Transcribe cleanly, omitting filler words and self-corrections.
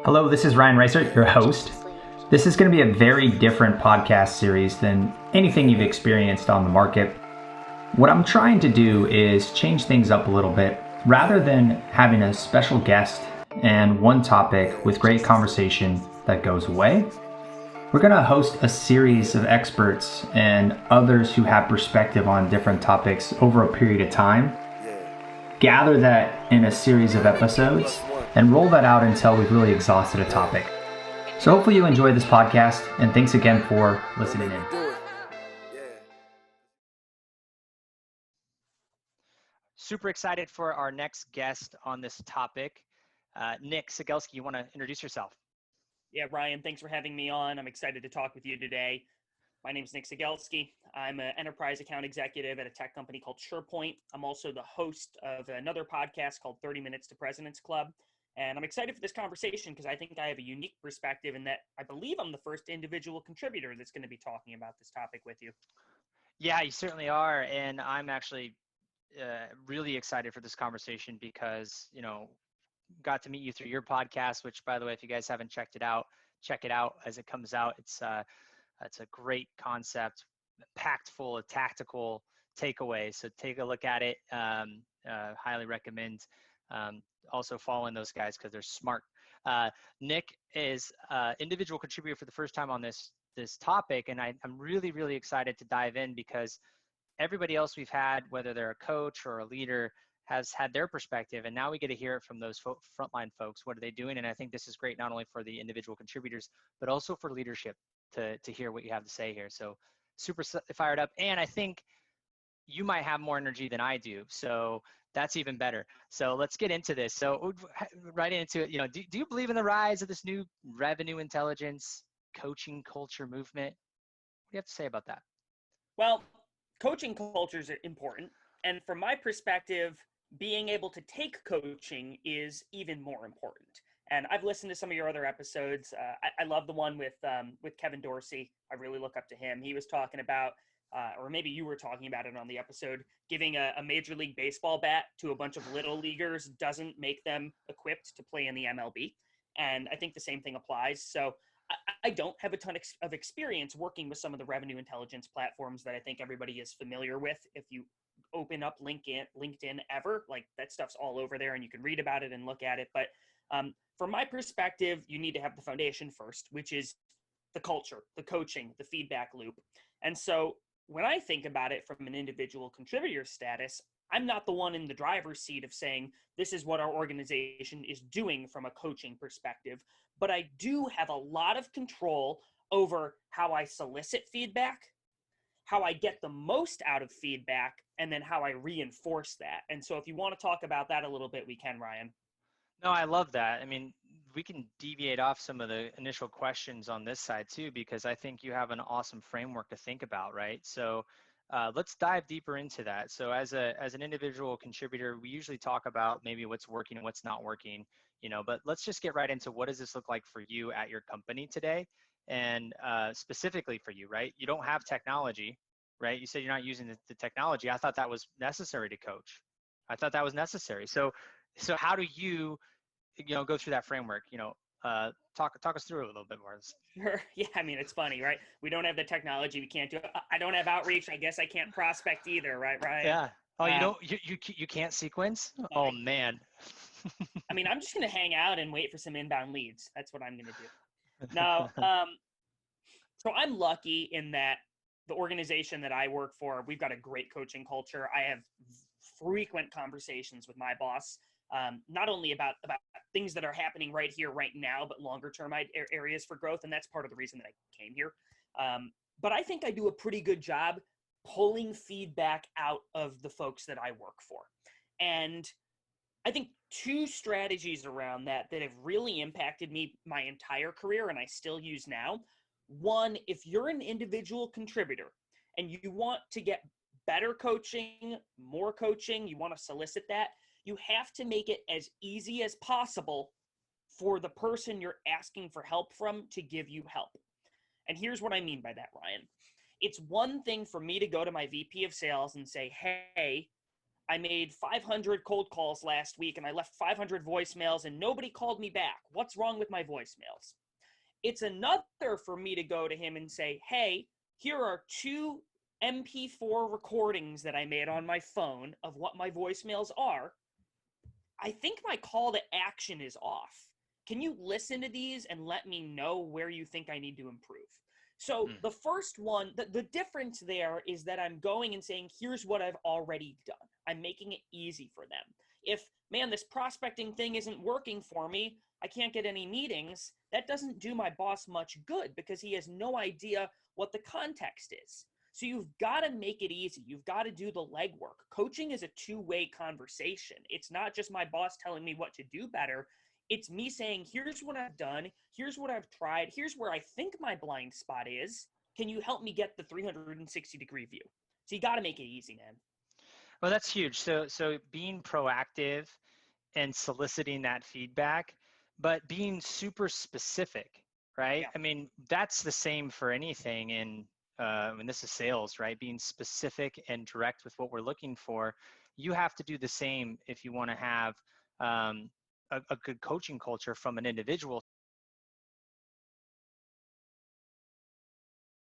Hello, this is Ryan Reiser, your host. This is going to be a very different podcast series than anything you've experienced on the market. What I'm trying to do is change things up a little bit. Rather than having a special guest and one topic with great conversation that goes away, we're going to host a series of experts and others who have perspective on different topics over a period of time. Gather that in a series of episodes and roll that out until we've really exhausted a topic. So hopefully you enjoy this podcast, and thanks again for listening in. Super excited for our next guest on this topic. Nick Cegelski, you want to introduce yourself? Yeah, Ryan, thanks for having me on. I'm excited to talk with you today. My name is Nick Cegelski. I'm an enterprise account executive at a tech company called Surepoint. I'm also the host of another podcast called 30 Minutes to President's Club. And I'm excited for this conversation because I think I have a unique perspective in that I believe I'm the first individual contributor that's going to be talking about this topic with you. Yeah, you certainly are. And I'm actually really excited for this conversation because, got to meet you through your podcast, which, by the way, if you guys haven't checked it out, check it out as it comes out. It's a great concept, packed full of tactical takeaways. So take a look at it. Highly recommend. Also following those guys because they're smart. Nick is individual contributor for the first time on this topic, and I'm really excited to dive in because everybody else we've had, whether they're a coach or a leader, has had their perspective, and now we get to hear it from those frontline folks. What are they doing? And I think this is great not only for the individual contributors but also for leadership to hear what you have to say here. So super fired up, and I think you might have more energy than I do, so that's even better. So let's get into this. So right into it. Do you believe in the rise of this new revenue intelligence coaching culture movement? What do you have to say about that? Well, coaching cultures are important. And from my perspective, being able to take coaching is even more important. And I've listened to some of your other episodes. I love the one with Kevin Dorsey. I really look up to him. He was talking about, or maybe you were talking about it on the episode, giving a Major League Baseball bat to a bunch of little leaguers doesn't make them equipped to play in the MLB. And I think the same thing applies. So I don't have a ton of experience working with some of the revenue intelligence platforms that I think everybody is familiar with. If you open up LinkedIn ever, like that stuff's all over there and you can read about it and look at it. But from my perspective, you need to have the foundation first, which is the culture, the coaching, the feedback loop. And so when I think about it from an individual contributor status, I'm not the one in the driver's seat of saying this is what our organization is doing from a coaching perspective, but I do have a lot of control over how I solicit feedback, how I get the most out of feedback, and then how I reinforce that. And so if you want to talk about that a little bit, we can, Ryan. No, I love that. I mean, we can deviate off some of the initial questions on this side too, because I think you have an awesome framework to think about, right? So let's dive deeper into that. So as an individual contributor, we usually talk about maybe what's working and what's not working, but let's just get right into what does this look like for you at your company today? And specifically for you, right? You don't have technology, right? You said you're not using the technology. I thought that was necessary to coach. I thought that was necessary. So how do you go through that framework? Talk us through it a little bit more. Sure. Yeah, I mean, it's funny, right? We don't have the technology. We can't do it. I don't have outreach. I guess I can't prospect either, right? Yeah. Oh, you can't sequence? Oh, man. I mean, I'm just going to hang out and wait for some inbound leads. That's what I'm going to do. Now, so I'm lucky in that the organization that I work for, we've got a great coaching culture. I have frequent conversations with my boss, not only about things that are happening right here, right now, but longer term areas for growth. And that's part of the reason that I came here. But I think I do a pretty good job pulling feedback out of the folks that I work for. And I think two strategies around that have really impacted me my entire career and I still use now. One, if you're an individual contributor and you want to get better coaching, more coaching, you want to solicit that, you have to make it as easy as possible for the person you're asking for help from to give you help. And here's what I mean by that, Ryan. It's one thing for me to go to my VP of sales and say, hey, I made 500 cold calls last week and I left 500 voicemails and nobody called me back. What's wrong with my voicemails? It's another for me to go to him and say, hey, here are 2 MP4 recordings that I made on my phone of what my voicemails are. I think my call to action is off. Can you listen to these and let me know where you think I need to improve? So the first one, the difference there is that I'm going and saying, here's what I've already done. I'm making it easy for them. If, man, this prospecting thing isn't working for me, I can't get any meetings, that doesn't do my boss much good because he has no idea what the context is. So you've got to make it easy. You've got to do the legwork. Coaching is a two-way conversation. It's not just my boss telling me what to do better. It's me saying, here's what I've done. Here's what I've tried. Here's where I think my blind spot is. Can you help me get the 360-degree view? So you got to make it easy, man. Well, that's huge. So being proactive and soliciting that feedback, but being super specific, right? Yeah. I mean, that's the same for anything in when this is sales, right? Being specific and direct with what we're looking for. You have to do the same if you want to have a good coaching culture from an individual